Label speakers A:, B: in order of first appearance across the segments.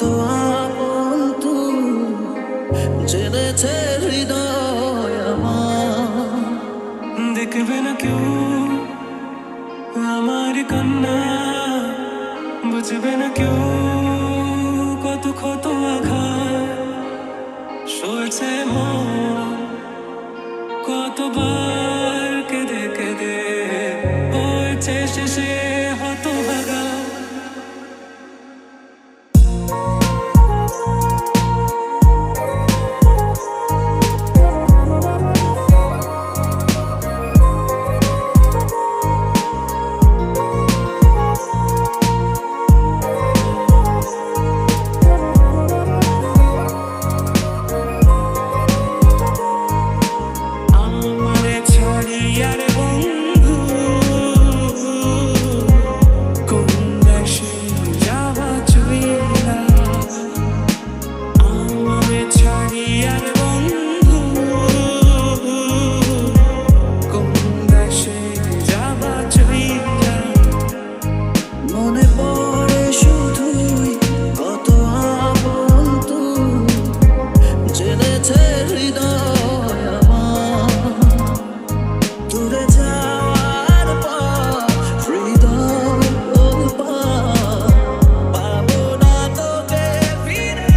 A: কত আপন তুই জেনেছে হৃদয় আমার।
B: দেখবে না কেউ আমার কান্না, বুঝবে না কেউ কত ক্ষত আঘাত সয়েছে মন, কতবার কেঁদে কেঁদে হয়েছে শেষে হতভাগা।
A: মনে পড়ে শুধুই কত আপন তুই জেনেছে হৃদয় আমার। দূরে যাওয়ার পর হৃদয় পাবো না তোকে ফিরে।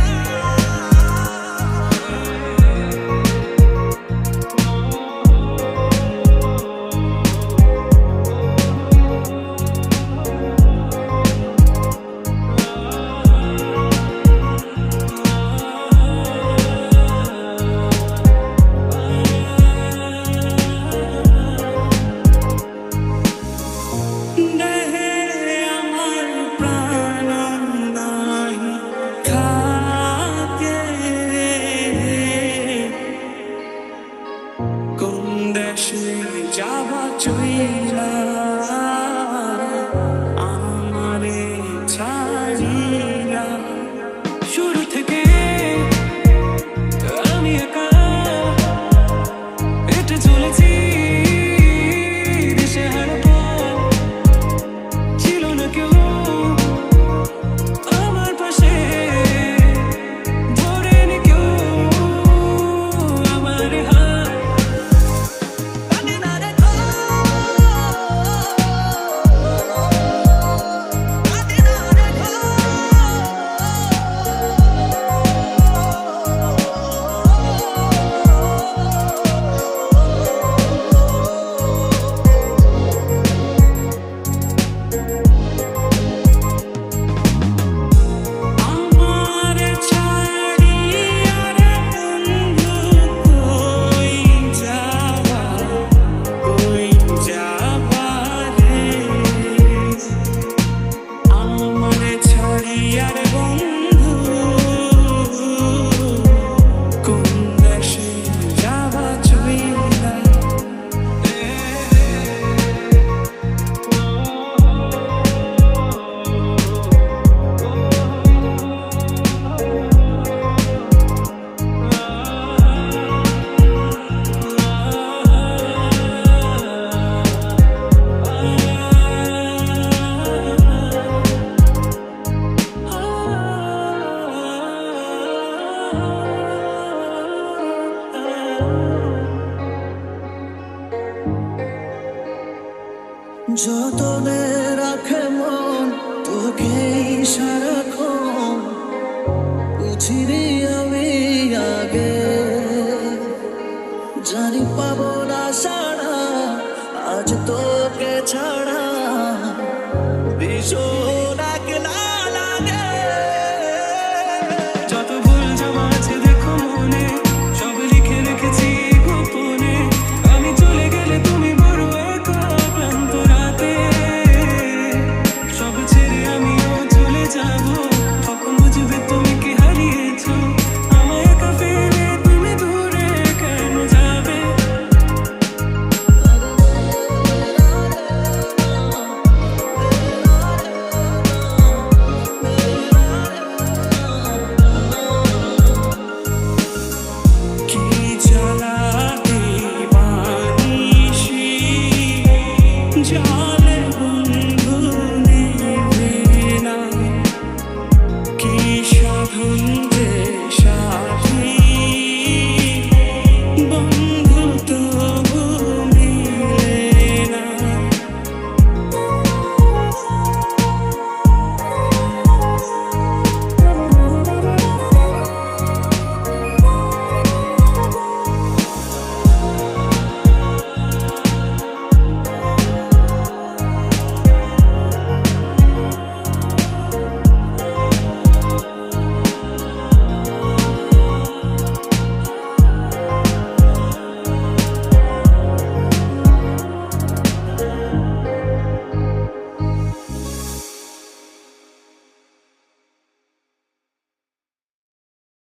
B: যাবা চইলা আমারে ছাড়িলা, শুরু থেকে আমি একা হেঁটে চলেছি দেশে হারাবো, ছিল না কেউ আমার পাশে, ধরে নি কেউ আমার হাত।
A: যতনে রাখে মন তোকে সারাক্ষণ, বুঝিনি আমি আগে, জানি পাবো না সারা আজ তোকে ছাড়া ভীষণ